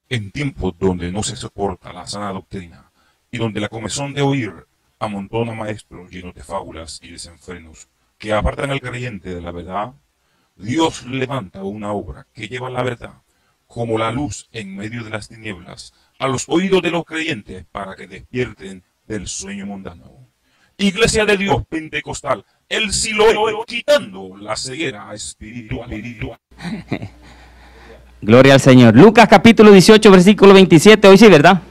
En tiempos donde no se soporta la sana doctrina y donde la comezón de oír amontona maestros llenos de fábulas y desenfrenos que apartan al creyente de la verdad, Dios levanta una obra que lleva la verdad como la luz en medio de las tinieblas a los oídos de los creyentes para que despierten del sueño mundano. Iglesia de Dios Pentecostal, el Siloé, quitando la ceguera espiritual. Gloria al Señor. Lucas capítulo 18, versículo 27, hoy sí, ¿verdad?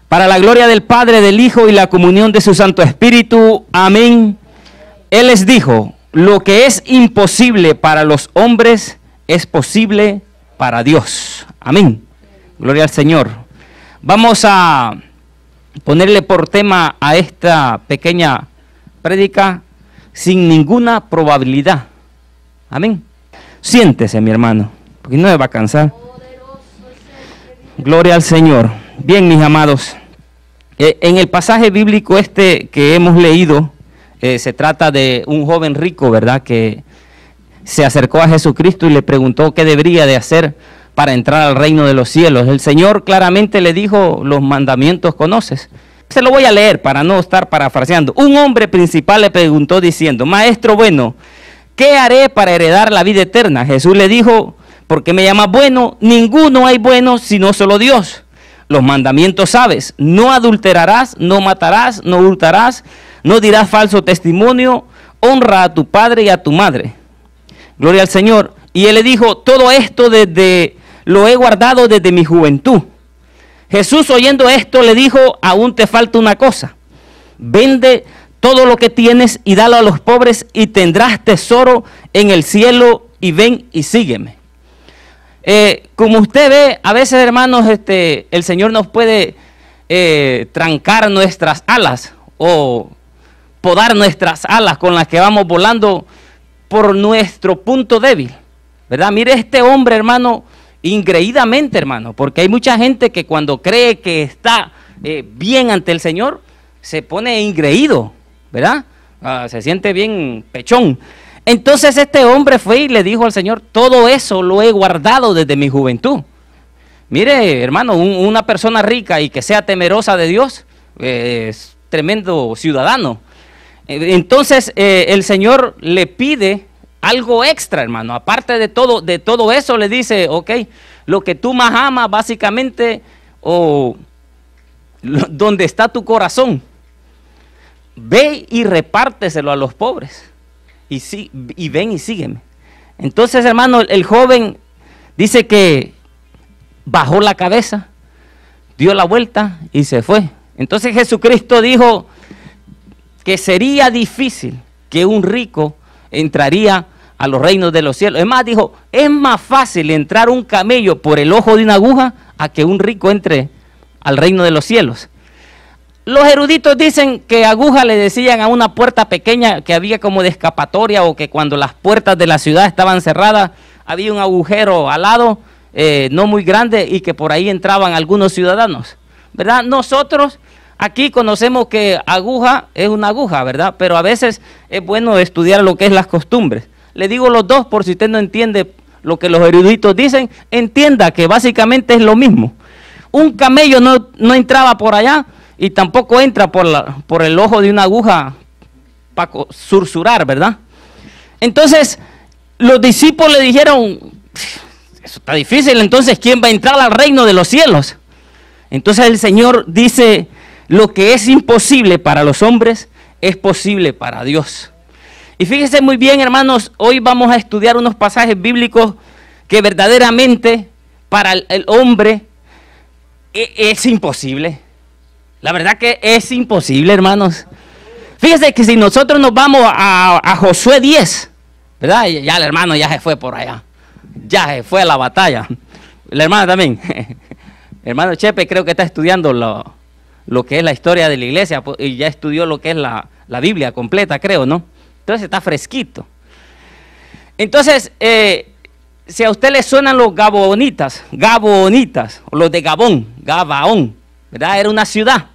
Para la gloria del Padre, del Hijo y la comunión de su Santo Espíritu. Amén. Él les dijo, lo que es imposible para los hombres es posible para Dios. Amén. Gloria al Señor. Vamos a ponerle por tema a esta pequeña prédica sin ninguna probabilidad. Amén. Siéntese, mi hermano, porque no me va a cansar. Gloria al Señor. Bien, mis amados, en el pasaje bíblico este que hemos leído, se trata de un joven rico, ¿verdad?, que se acercó a Jesucristo y le preguntó qué debería de hacer para entrar al reino de los cielos. El Señor claramente le dijo, los mandamientos conoces. Se lo voy a leer para no estar parafraseando. Un hombre principal le preguntó diciendo, maestro bueno, ¿qué haré para heredar la vida eterna? Jesús le dijo, ¿por qué me llamas bueno? Ninguno hay bueno sino solo Dios. Los mandamientos sabes, no adulterarás, no matarás, no hurtarás, no dirás falso testimonio, honra a tu padre y a tu madre. Gloria al Señor. Y él le dijo, todo esto lo he guardado desde mi juventud. Jesús, oyendo esto, le dijo, aún te falta una cosa. Vende todo lo que tienes y dalo a los pobres y tendrás tesoro en el cielo, y ven y sígueme. Como usted ve, a veces, hermanos, el Señor nos puede trancar nuestras alas o podar nuestras alas con las que vamos volando por nuestro punto débil, ¿verdad? Mire este hombre, hermano, ingreídamente, hermano, porque hay mucha gente que cuando cree que está bien ante el Señor, se pone ingreído, ¿verdad? Se siente bien pechón. Entonces este hombre fue y le dijo al Señor, todo eso lo he guardado desde mi juventud. Mire, hermano, una persona rica y que sea temerosa de Dios, es tremendo ciudadano. Entonces el Señor le pide algo extra, hermano. Aparte de todo eso, le dice, ok, lo que tú más amas, básicamente, donde está tu corazón, ve y repárteselo a los pobres. Y ven y sígueme. Entonces, hermano, el joven dice que bajó la cabeza, dio la vuelta y se fue. Entonces Jesucristo dijo que sería difícil que un rico entraría a los reinos de los cielos. Es más, dijo, es más fácil entrar un camello por el ojo de una aguja a que un rico entre al reino de los cielos. Los eruditos dicen que aguja le decían a una puerta pequeña que había como de escapatoria, o que cuando las puertas de la ciudad estaban cerradas había un agujero al lado, no muy grande, y que por ahí entraban algunos ciudadanos, ¿verdad? Nosotros aquí conocemos que aguja es una aguja, ¿verdad? Pero a veces es bueno estudiar lo que es las costumbres. Le digo los dos por si usted no entiende lo que los eruditos dicen, entienda que básicamente es lo mismo. Un camello no entraba por allá, y tampoco entra por el ojo de una aguja para susurrar, ¿verdad? Entonces, los discípulos le dijeron, eso está difícil, entonces, ¿quién va a entrar al reino de los cielos? Entonces el Señor dice, lo que es imposible para los hombres, es posible para Dios. Y fíjense muy bien, hermanos, hoy vamos a estudiar unos pasajes bíblicos que verdaderamente para el hombre es imposible. La verdad que es imposible, hermanos. Fíjense que si nosotros nos vamos a Josué 10, ¿verdad? Ya el hermano ya se fue por allá. Ya se fue a la batalla. La hermana también. El hermano Chepe creo que está estudiando lo que es la historia de la iglesia. Y ya estudió lo que es la Biblia completa, creo, ¿no? Entonces está fresquito. Entonces, si a usted le suenan los Gabonitas, o los de Gabaón, ¿verdad? Era una ciudad.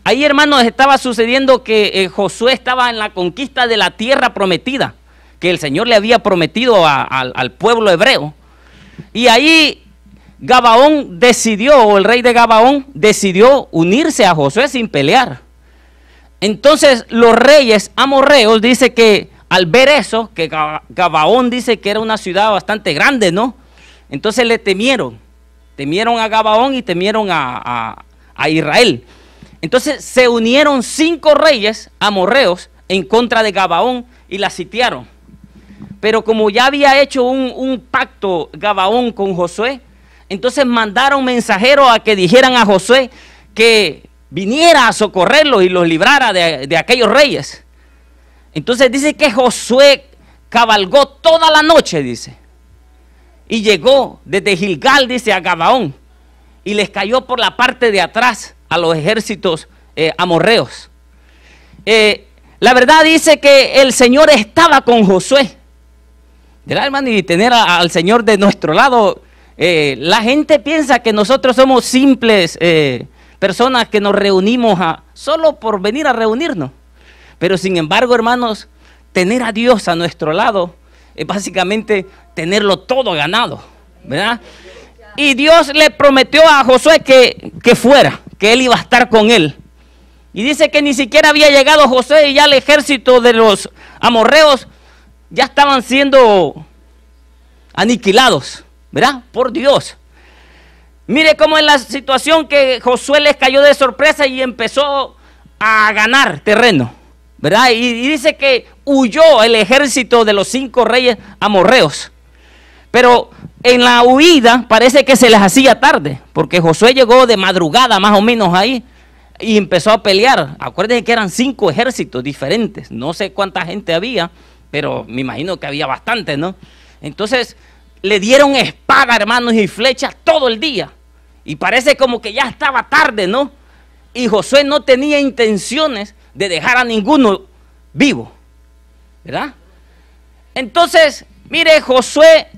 Ahí, hermanos, estaba sucediendo que Josué estaba en la conquista de la tierra prometida, que el Señor le había prometido al pueblo hebreo. Y ahí Gabaón decidió, o el rey de Gabaón decidió unirse a Josué sin pelear. Entonces los reyes amorreos dice que al ver eso, que Gabaón dice que era una ciudad bastante grande, ¿no? Entonces le temieron a Gabaón y temieron a Israel. Entonces se unieron 5 reyes amorreos en contra de Gabaón y la sitiaron. Pero como ya había hecho un pacto Gabaón con Josué, entonces mandaron mensajeros a que dijeran a Josué que viniera a socorrerlos y los librara de aquellos reyes. Entonces dice que Josué cabalgó toda la noche, dice, y llegó desde Gilgal, dice, a Gabaón, y les cayó por la parte de atrás a los ejércitos amorreos. La verdad dice que el Señor estaba con Josué, ¿verdad, hermano? Y tener al Señor de nuestro lado, la gente piensa que nosotros somos simples personas que nos reunimos solo por venir a reunirnos. Pero sin embargo, hermanos, tener a Dios a nuestro lado es básicamente tenerlo todo ganado, ¿verdad? Y Dios le prometió a Josué que fuera, que él iba a estar con él. Y dice que ni siquiera había llegado Josué y ya el ejército de los amorreos ya estaban siendo aniquilados, ¿verdad? Por Dios. Mire cómo es la situación, que Josué les cayó de sorpresa y empezó a ganar terreno, ¿verdad? Y dice que huyó el ejército de los 5 reyes amorreos. Pero en la huida parece que se les hacía tarde, porque Josué llegó de madrugada más o menos ahí y empezó a pelear. Acuérdense que eran 5 ejércitos diferentes, no sé cuánta gente había, pero me imagino que había bastante, ¿no? Entonces le dieron espada, hermanos, y flechas todo el día. Y parece como que ya estaba tarde, ¿no? Y Josué no tenía intenciones de dejar a ninguno vivo, ¿verdad? Entonces, mire, Josué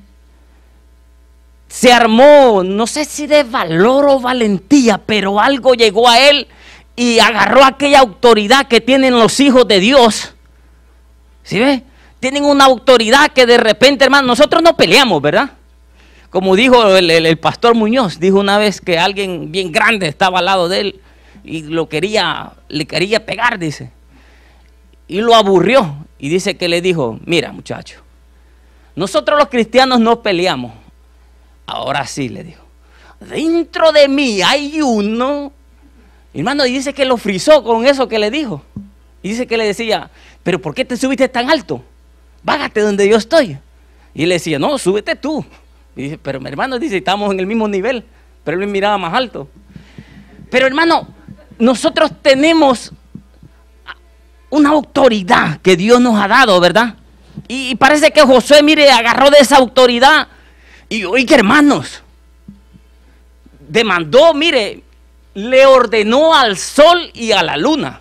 se armó, no sé si de valor o valentía, pero algo llegó a él y agarró aquella autoridad que tienen los hijos de Dios. ¿Sí ve? Tienen una autoridad que de repente, hermano, nosotros no peleamos, ¿verdad? Como dijo el pastor Muñoz, dijo una vez que alguien bien grande estaba al lado de él y le quería pegar, dice. Y lo aburrió y dice que le dijo: mira, muchacho, nosotros los cristianos no peleamos. Ahora sí, le dijo, dentro de mí hay uno. Hermano, y dice que lo frizó con eso que le dijo. Y dice que le decía: pero ¿por qué te subiste tan alto? Bájate donde yo estoy. Y él le decía: no, súbete tú. Y dice: pero mi hermano, dice, estamos en el mismo nivel. Pero él me miraba más alto. Pero hermano, nosotros tenemos una autoridad que Dios nos ha dado, ¿verdad? Y parece que Josué, mire, agarró de esa autoridad. Y oiga, hermanos, demandó, mire, le ordenó al sol y a la luna.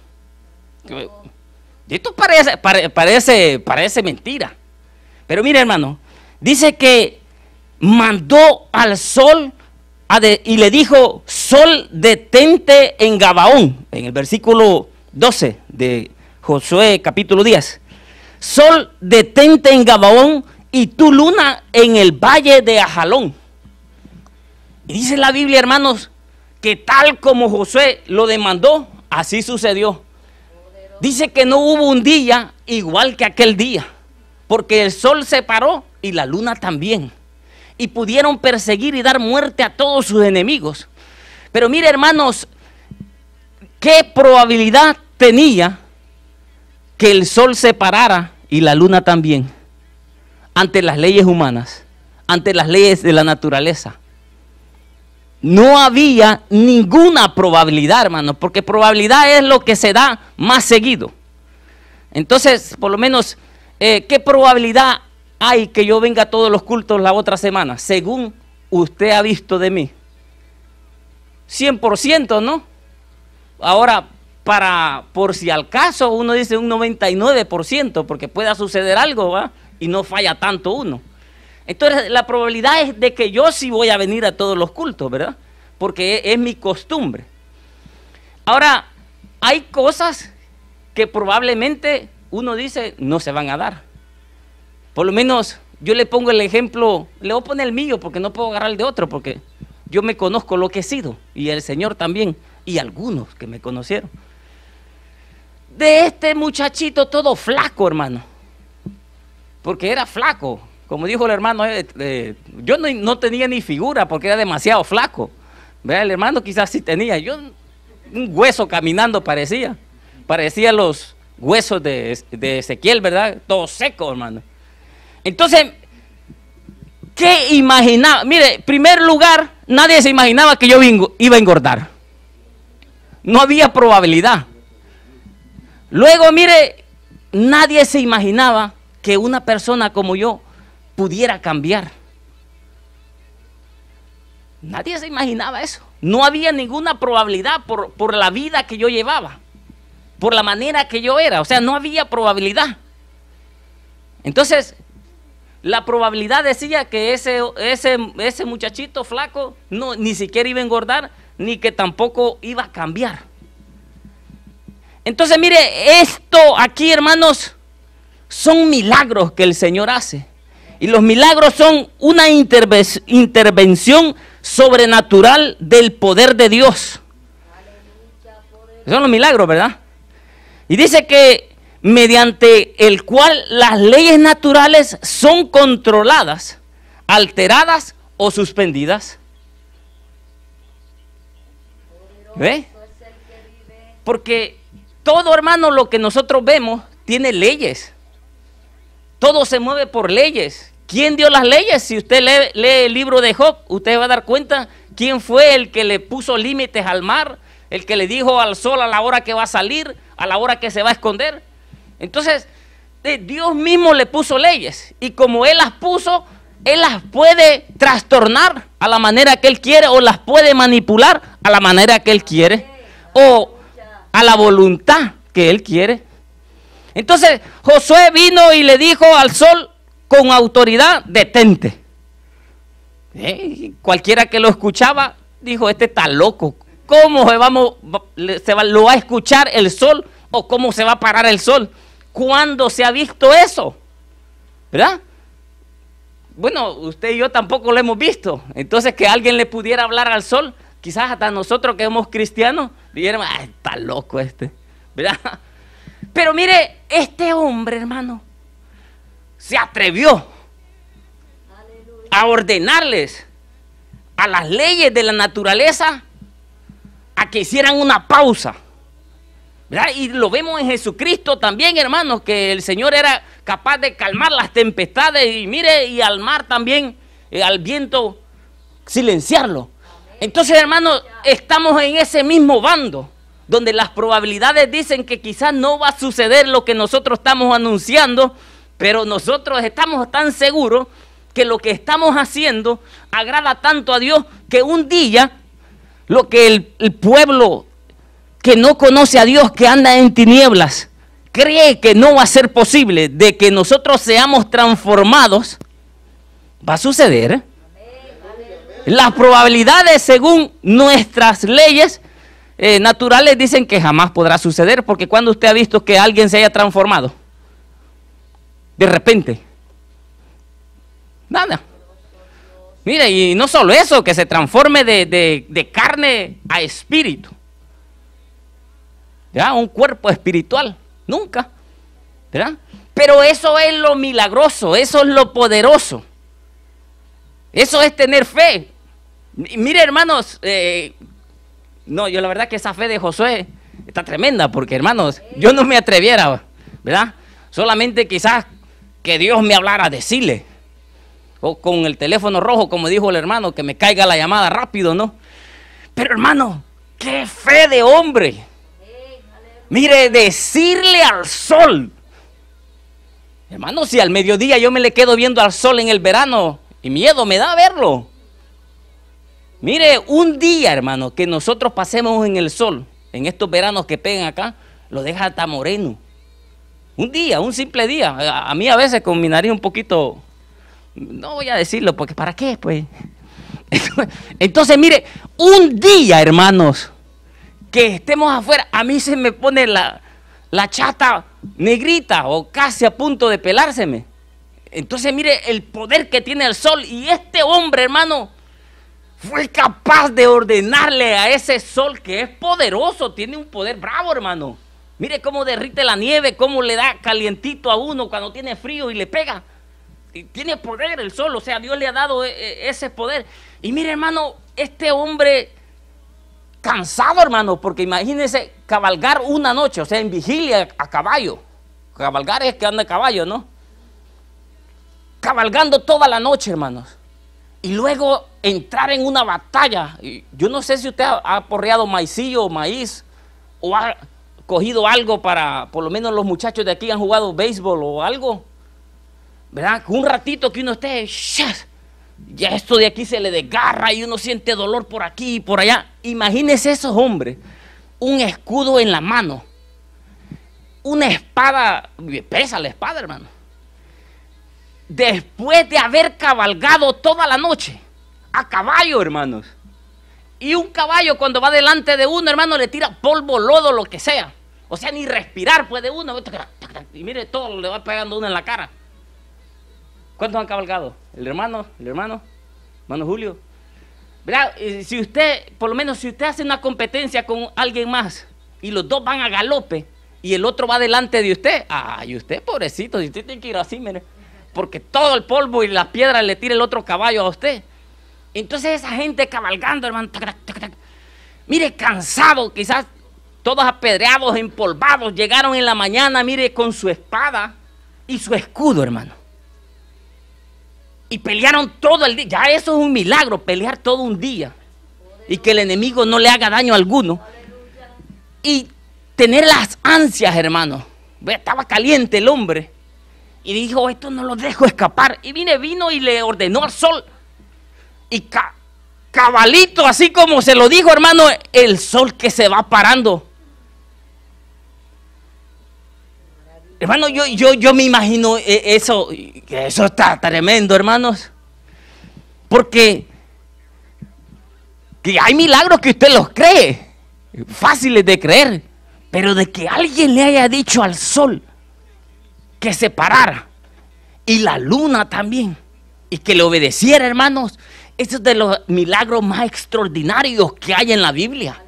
Esto parece mentira. Pero mire, hermano, dice que mandó al sol y le dijo: sol, detente en Gabaón. En el versículo 12 de Josué capítulo 10. Sol, detente en Gabaón, y tu luna en el valle de Ajalón. Y dice la Biblia, hermanos, que tal como Josué lo demandó, así sucedió. Dice que no hubo un día igual que aquel día, porque el sol se paró y la luna también. Y pudieron perseguir y dar muerte a todos sus enemigos. Pero mire, hermanos, ¿qué probabilidad tenía que el sol se parara y la luna también? Ante las leyes humanas, ante las leyes de la naturaleza. No había ninguna probabilidad, hermano, porque probabilidad es lo que se da más seguido. Entonces, por lo menos, ¿qué probabilidad hay que yo venga a todos los cultos la otra semana? Según usted ha visto de mí. 100%, ¿no? Ahora, por si al caso, uno dice un 99%, porque pueda suceder algo, ¿va? Y no falla tanto uno. Entonces la probabilidad es de que yo sí voy a venir a todos los cultos, ¿verdad? Porque es mi costumbre. Ahora, hay cosas que probablemente uno dice no se van a dar. Por lo menos yo le pongo el ejemplo, le voy a poner el mío porque no puedo agarrar el de otro, porque yo me conozco lo que he sido, y el Señor también, y algunos que me conocieron. De este muchachito todo flaco, hermano, porque era flaco, como dijo el hermano, yo no tenía ni figura porque era demasiado flaco. ¿Verdad? El hermano quizás sí tenía, yo un hueso caminando parecía los huesos de Ezequiel, ¿verdad? Todo seco, hermano. Entonces, ¿qué imaginaba? Mire, en primer lugar, nadie se imaginaba que yo iba a engordar. No había probabilidad. Luego, mire, nadie se imaginaba que una persona como yo pudiera cambiar. Nadie se imaginaba eso. No había ninguna probabilidad por la vida que yo llevaba, por la manera que yo era. O sea, no había probabilidad. Entonces, la probabilidad decía que ese muchachito flaco ni siquiera iba a engordar, ni que tampoco iba a cambiar. Entonces, mire, esto aquí, hermanos, son milagros que el Señor hace. Y los milagros son una intervención sobrenatural del poder de Dios. Son los milagros, ¿verdad? Y dice que mediante el cual las leyes naturales son controladas, alteradas o suspendidas. ¿Ve? Porque todo, hermano, lo que nosotros vemos tiene leyes. Todo se mueve por leyes. ¿Quién dio las leyes? Si usted lee el libro de Job, usted va a dar cuenta quién fue el que le puso límites al mar, el que le dijo al sol a la hora que va a salir, a la hora que se va a esconder. Entonces, Dios mismo le puso leyes, y como Él las puso, Él las puede trastornar a la manera que Él quiere, o las puede manipular a la manera que Él quiere, o a la voluntad que Él quiere. Entonces Josué vino y le dijo al sol con autoridad: detente. Cualquiera que lo escuchaba dijo: este está loco. ¿Cómo lo va a escuchar el sol? ¿O cómo se va a parar el sol? ¿Cuándo se ha visto eso? ¿Verdad? Bueno, usted y yo tampoco lo hemos visto. Entonces, que alguien le pudiera hablar al sol, quizás hasta nosotros que somos cristianos diríamos: ay, está loco este, ¿verdad? Pero mire, este hombre, hermano, se atrevió a ordenarles a las leyes de la naturaleza a que hicieran una pausa, ¿verdad? Y lo vemos en Jesucristo también, hermanos, que el Señor era capaz de calmar las tempestades, y mire, y al mar también, al viento, silenciarlo. Entonces, hermanos, estamos en ese mismo bando, donde las probabilidades dicen que quizás no va a suceder lo que nosotros estamos anunciando, pero nosotros estamos tan seguros que lo que estamos haciendo agrada tanto a Dios, que un día lo que el pueblo que no conoce a Dios, que anda en tinieblas, cree que no va a ser posible de que nosotros seamos transformados, va a suceder. Las probabilidades, según nuestras leyes naturales, dicen que jamás podrá suceder, porque cuando usted ha visto que alguien se haya transformado de repente, nada. Mire, y no solo eso, que se transforme de carne a espíritu, ¿ya? Un cuerpo espiritual, nunca, ¿verdad? Pero eso es lo milagroso, eso es lo poderoso, eso es tener fe. Mire, hermanos, no, yo la verdad que esa fe de Josué está tremenda, porque, hermanos, yo no me atreviera, ¿verdad? Solamente quizás que Dios me hablara a decirle, o con el teléfono rojo, como dijo el hermano, que me caiga la llamada rápido, ¿no? Pero, hermano, qué fe de hombre. Mire, decirle al sol, hermano, si al mediodía yo me le quedo viendo al sol en el verano y miedo me da verlo. Mire, un día, hermano, que nosotros pasemos en el sol, en estos veranos que pegan acá, lo deja hasta moreno. Un día, un simple día. A mí a veces con mi nariz un poquito, no voy a decirlo, porque ¿para qué? Pues. Entonces, mire, un día, hermanos, que estemos afuera, a mí se me pone la chata negrita o casi a punto de pelárseme. Entonces mire el poder que tiene el sol. Y este hombre, hermano, fue capaz de ordenarle a ese sol, que es poderoso, tiene un poder bravo, hermano. Mire cómo derrite la nieve, cómo le da calientito a uno cuando tiene frío y le pega. Y tiene poder el sol, o sea, Dios le ha dado ese poder. Y mire, hermano, este hombre cansado, hermano, porque imagínense cabalgar una noche, o sea, en vigilia a caballo. Cabalgar es que anda a caballo, ¿no? Cabalgando toda la noche, hermanos. Y luego entrar en una batalla. Yo no sé si usted ha porreado maicillo o maíz, o ha cogido algo para, por lo menos los muchachos de aquí han jugado béisbol o algo, ¿verdad? Un ratito que uno esté, ya esto de aquí se le desgarra y uno siente dolor por aquí y por allá. Imagínense esos hombres, un escudo en la mano, una espada, pesa la espada, hermano. Después de haber cabalgado toda la noche a caballo, hermanos. Y un caballo cuando va delante de uno, hermano, le tira polvo, lodo, lo que sea. O sea, ni respirar puede uno. Y mire, todo le va pegando uno en la cara. ¿Cuántos han cabalgado? El hermano, hermano Julio. ¿Verdad? Si usted, por lo menos si usted hace una competencia con alguien más y los dos van a galope y el otro va delante de usted, y usted, pobrecito, si usted tiene que ir así, mire, porque todo el polvo y las piedras le tira el otro caballo a usted. Entonces esa gente cabalgando, hermano, mire, cansado, quizás todos apedreados, empolvados, llegaron en la mañana, mire, con su espada y su escudo, hermano. Y pelearon todo el día. Ya eso es un milagro, pelear todo un día. Y que el enemigo no le haga daño alguno. Y tener las ansias, hermano. Estaba caliente el hombre. Y dijo, esto no lo dejo escapar. Y vino y le ordenó al sol. Y cabalito, así como se lo dijo, hermano, el sol que se va parando. Hermano, yo me imagino eso está tremendo, hermanos. Porque que hay milagros que usted los cree, fáciles de creer, pero de que alguien le haya dicho al sol que se parara, y la luna también, y que le obedeciera, hermanos, eso es de los milagros más extraordinarios que hay en la Biblia.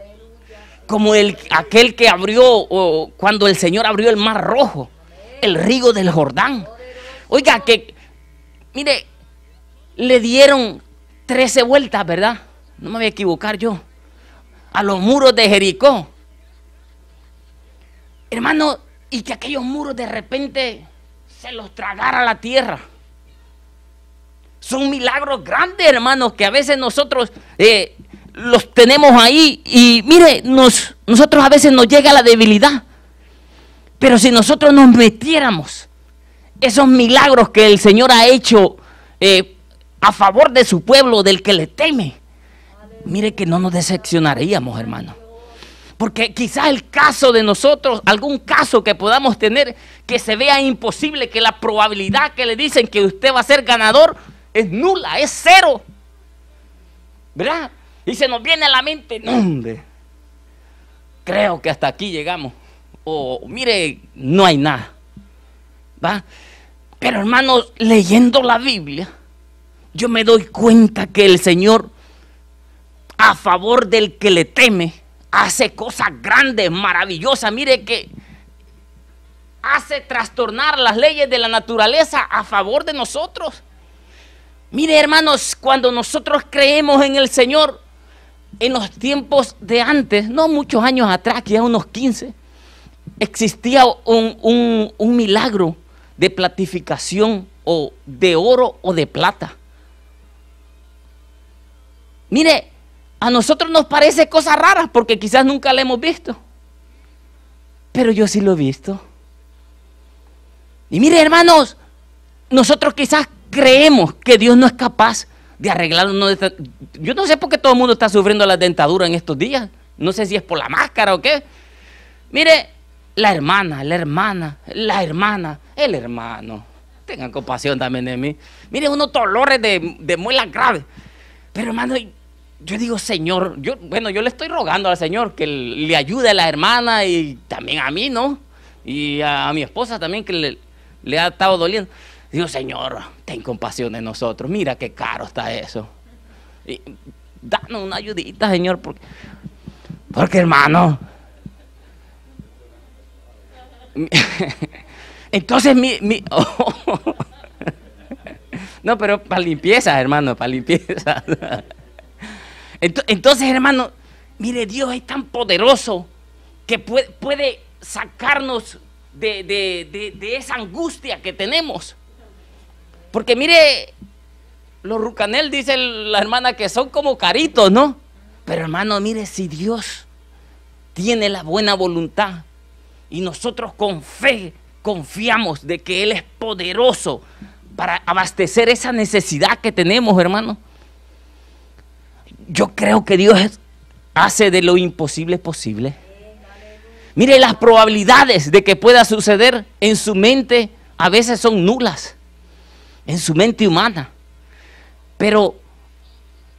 Como aquel que abrió, cuando el Señor abrió el mar rojo, el río del Jordán. Oiga, que, mire, le dieron 13 vueltas, ¿verdad? No me voy a equivocar yo. A los muros de Jericó. Hermano, y que aquellos muros de repente se los tragara la tierra. Son milagros grandes, hermanos, que a veces nosotros los tenemos ahí. Y mire, nosotros a veces nos llega la debilidad. Pero si nosotros nos metiéramos esos milagros que el Señor ha hecho a favor de su pueblo, del que le teme, mire que no nos decepcionaríamos, hermano. Porque quizás el caso de nosotros, algún caso que podamos tener que se vea imposible, que la probabilidad que le dicen que usted va a ser ganador es nula, es cero, ¿verdad? Y se nos viene a la mente, no, hombre, creo que hasta aquí llegamos. O mire, no hay nada, ¿va? Pero hermanos, leyendo la Biblia, yo me doy cuenta que el Señor, a favor del que le teme, hace cosas grandes, maravillosas. Mire que hace trastornar las leyes de la naturaleza a favor de nosotros. Mire, hermanos, cuando nosotros creemos en el Señor, en los tiempos de antes, no muchos años atrás, ya unos 15, existía un milagro de platificación o de oro o de plata. Mire, a nosotros nos parece cosas raras porque quizás nunca la hemos visto, pero yo sí lo he visto. Y mire, hermanos, nosotros quizás creemos que Dios no es capaz de arreglar yo no sé por qué todo el mundo está sufriendo la dentadura en estos días. No sé si es por la máscara o qué. Mire, la hermana, el hermano. Tengan compasión también de mí. Mire, unos dolores de muelas graves. Pero hermano, yo digo, Señor, yo le estoy rogando al Señor que le ayude a la hermana y también a mí, ¿no? Y a mi esposa también, que le ha estado doliendo. Digo, Señor, ten compasión de nosotros. Mira qué caro está eso. Y danos una ayudita, Señor, porque hermano. Entonces no, pero para limpieza, hermano, para limpieza. Entonces, hermano, mire, Dios es tan poderoso que puede sacarnos de esa angustia que tenemos. Porque mire, los rucanel, dice la hermana, que son como caritos, ¿no? Pero hermano, mire, si Dios tiene la buena voluntad y nosotros con fe confiamos de que Él es poderoso para abastecer esa necesidad que tenemos, hermano, yo creo que Dios hace de lo imposible posible. Mire, las probabilidades de que pueda suceder en su mente a veces son nulas, en su mente humana. Pero,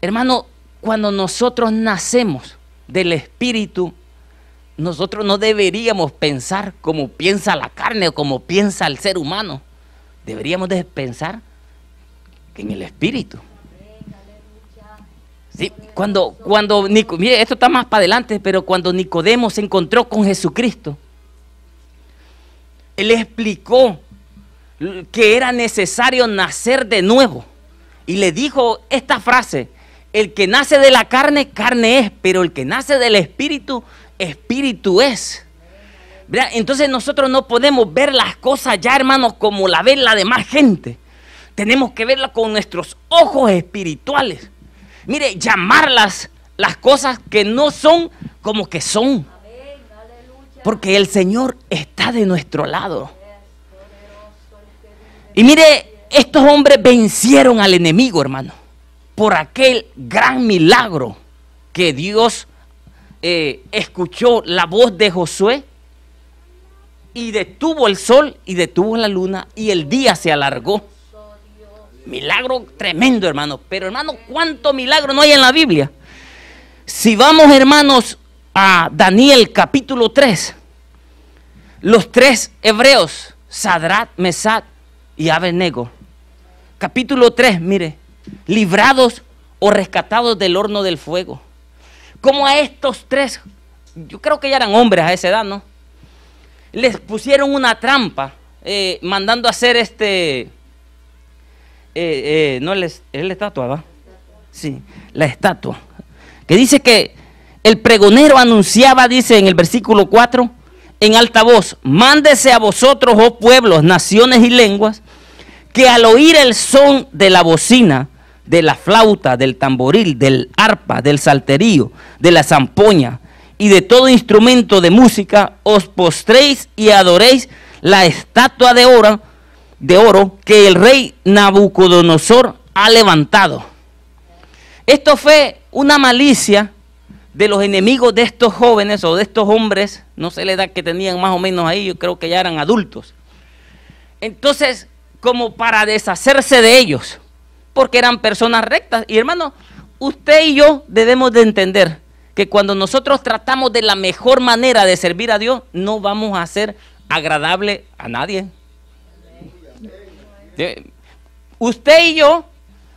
hermano, cuando nosotros nacemos del Espíritu, nosotros no deberíamos pensar como piensa la carne o como piensa el ser humano. Deberíamos de pensar en el Espíritu. Sí, mire, esto está más para adelante, pero cuando Nicodemo se encontró con Jesucristo, Él explicó que era necesario nacer de nuevo. Y le dijo esta frase: el que nace de la carne, carne es, pero el que nace del Espíritu, Espíritu es. ¿Verdad? Entonces nosotros no podemos ver las cosas ya, hermanos, como la ven la demás gente. Tenemos que verlas con nuestros ojos espirituales. Mire, llamarlas las cosas que no son como que son. Porque el Señor está de nuestro lado. Y mire, estos hombres vencieron al enemigo, hermano, por aquel gran milagro que Dios escuchó la voz de Josué y detuvo el sol y detuvo la luna y el día se alargó. Milagro tremendo, hermano. Pero, hermano, ¿cuánto milagro no hay en la Biblia? Si vamos, hermanos, a Daniel capítulo 3, los tres hebreos, Sadrach, Mesach y Abednego, capítulo 3, mire, librados o rescatados del horno del fuego. Como a estos tres, yo creo que ya eran hombres a esa edad, ¿no? Les pusieron una trampa, mandando a hacer no es la estatua, ¿va? Sí, la estatua. Que dice que el pregonero anunciaba, dice en el versículo 4, en alta voz: mándese a vosotros, oh pueblos, naciones y lenguas, que al oír el son de la bocina, de la flauta, del tamboril, del arpa, del salterio, de la zampoña y de todo instrumento de música, os postréis y adoréis la estatua de oro que el rey Nabucodonosor ha levantado. Esto fue una malicia de los enemigos de estos jóvenes o de estos hombres, no sé la edad que tenían más o menos ahí, yo creo que ya eran adultos. Entonces, como para deshacerse de ellos, porque eran personas rectas. Y hermano, usted y yo debemos de entender que cuando nosotros tratamos de la mejor manera de servir a Dios, no vamos a ser agradable a nadie. Usted y yo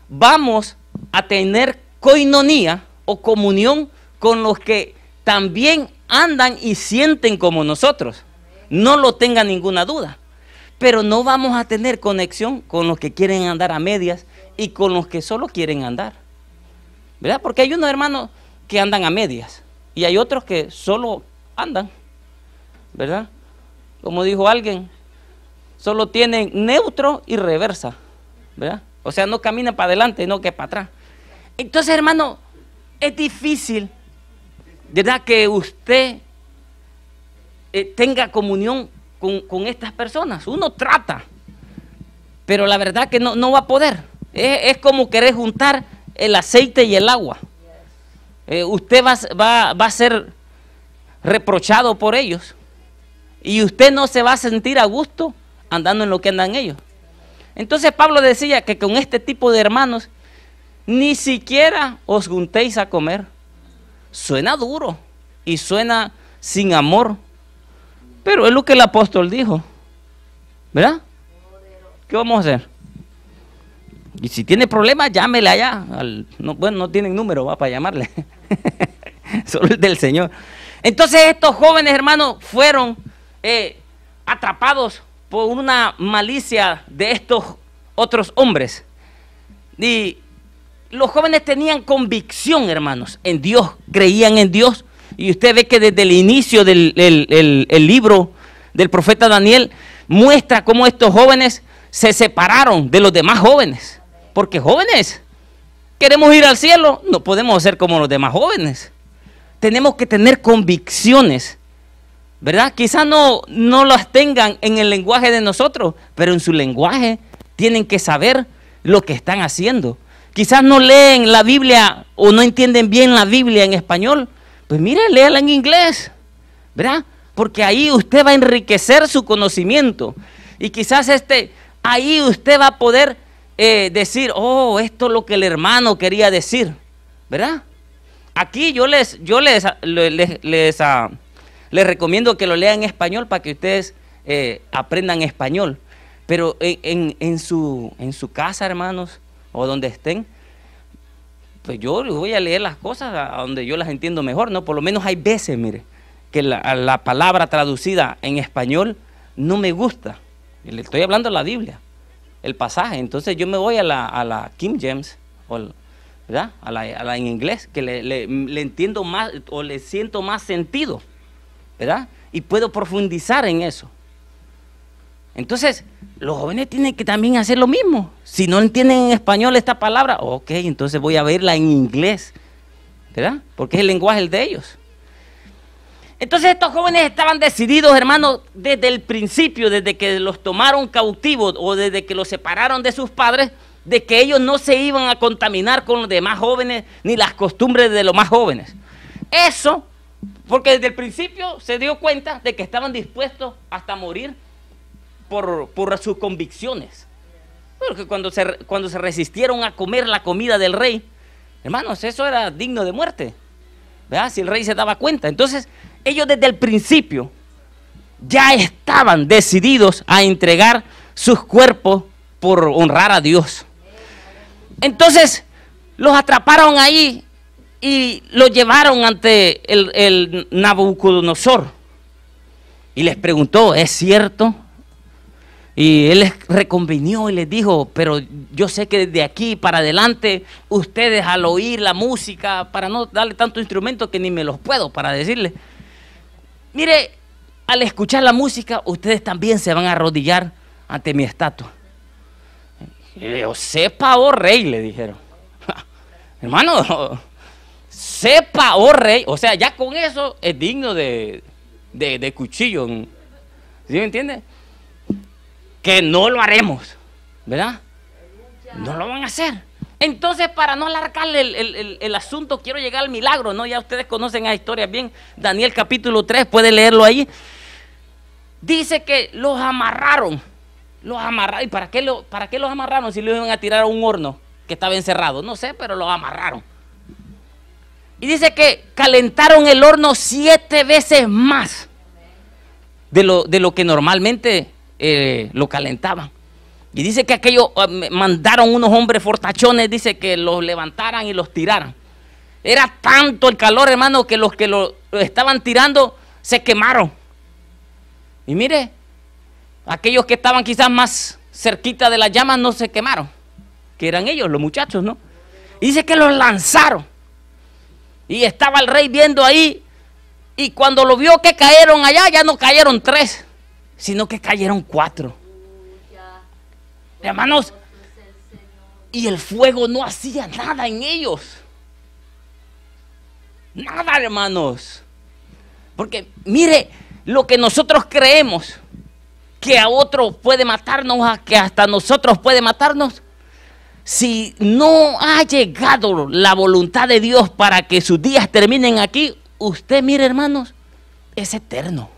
vamos a tener coinonía o comunión con los que también andan y sienten como nosotros. No lo tenga ninguna duda. Pero no vamos a tener conexión con los que quieren andar a medias y con los que solo quieren andar. ¿Verdad? Porque hay unos hermanos que andan a medias y hay otros que solo andan. ¿Verdad? Como dijo alguien, solo tienen neutro y reversa. ¿Verdad? O sea, no caminan para adelante, no que para atrás. Entonces, hermano, es difícil, ¿verdad?, que usted tenga comunión con estas personas. Uno trata, pero la verdad que no va a poder. Es como querer juntar el aceite y el agua. Usted va a ser reprochado por ellos y usted no se va a sentir a gusto andando en lo que andan ellos. Entonces Pablo decía que con este tipo de hermanos ni siquiera os juntéis a comer. Suena duro y suena sin amor, pero es lo que el apóstol dijo, ¿verdad? ¿qué vamos a hacer? Y si tiene problemas, llámele allá. Bueno, no tienen número, va, para llamarle. Solo el del Señor. Entonces estos jóvenes, hermanos, fueron atrapados por una malicia de estos otros hombres. Y los jóvenes tenían convicción, hermanos, en Dios, creían en Dios. Y usted ve que desde el inicio del el libro del profeta Daniel muestra cómo estos jóvenes se separaron de los demás jóvenes. Porque jóvenes, queremos ir al cielo, no podemos ser como los demás jóvenes. Tenemos que tener convicciones, ¿verdad? Quizás no las tengan en el lenguaje de nosotros, pero en su lenguaje tienen que saber lo que están haciendo. Quizás no leen la Biblia o no entienden bien la Biblia en español. Pues mire, léala en inglés, ¿verdad? Porque ahí usted va a enriquecer su conocimiento. Y quizás ahí usted va a poder decir, oh, esto es lo que el hermano quería decir, ¿verdad? Aquí yo les recomiendo que lo lean en español para que ustedes aprendan español. Pero en su casa, hermanos, o donde estén, pues yo les voy a leer las cosas a donde yo las entiendo mejor, ¿no? Por lo menos hay veces, mire, que la palabra traducida en español no me gusta. Le estoy hablando de la Biblia, el pasaje. Entonces yo me voy a la King James, ¿verdad? A la en inglés, que le entiendo más o le siento más sentido, ¿verdad? Y puedo profundizar en eso. Entonces, los jóvenes tienen que también hacer lo mismo. Si no entienden en español esta palabra, ok, entonces voy a verla en inglés, ¿verdad? Porque es el lenguaje de ellos. Entonces estos jóvenes estaban decididos, hermanos, desde el principio, desde que los tomaron cautivos o desde que los separaron de sus padres, de que ellos no se iban a contaminar con los demás jóvenes ni las costumbres de los más jóvenes. Eso, porque desde el principio se dio cuenta de que estaban dispuestos hasta morir por sus convicciones. Porque cuando se resistieron a comer la comida del rey, hermanos, eso era digno de muerte, ¿verdad? Si el rey se daba cuenta. Entonces, ellos desde el principio ya estaban decididos a entregar sus cuerpos por honrar a Dios. Entonces, los atraparon ahí y los llevaron ante el Nabucodonosor. Y les preguntó, ¿es cierto? Y él les reconvenió y les dijo, pero yo sé que desde aquí para adelante, ustedes al oír la música, para no darle tanto instrumento que ni me los puedo para decirles, mire, al escuchar la música, ustedes también se van a arrodillar ante mi estatua. Y le dijo, sepa, oh rey, le dijeron. Hermano, sepa, oh rey. O sea, ya con eso es digno de cuchillo. ¿Sí me entiende? Que no lo haremos, ¿verdad? No lo van a hacer. Entonces, para no alargarle el asunto, quiero llegar al milagro, ¿no? Ya ustedes conocen la historia bien. Daniel capítulo 3, puede leerlo ahí. Dice que los amarraron. ¿Y para qué los amarraron si los iban a tirar a un horno que estaba encerrado? No sé, pero los amarraron. Y dice que calentaron el horno 7 veces más de lo que normalmente lo calentaban. Y dice que aquello mandaron unos hombres fortachones, dice que los levantaran y los tiraran. Era tanto el calor, hermano, que los que lo estaban tirando se quemaron. Y mire, aquellos que estaban quizás más cerquita de las llamas no se quemaron, que eran ellos, los muchachos, ¿no? Y dice que los lanzaron. Y estaba el rey viendo ahí, y cuando lo vio que cayeron allá, ya no cayeron 3, sino que cayeron 4. Hermanos, y el fuego no hacía nada en ellos. Nada, hermanos. Porque mire, lo que nosotros creemos que a otro puede matarnos, que hasta nosotros puede matarnos, si no ha llegado la voluntad de Dios para que sus días terminen aquí, usted, mire, hermanos, es eterno.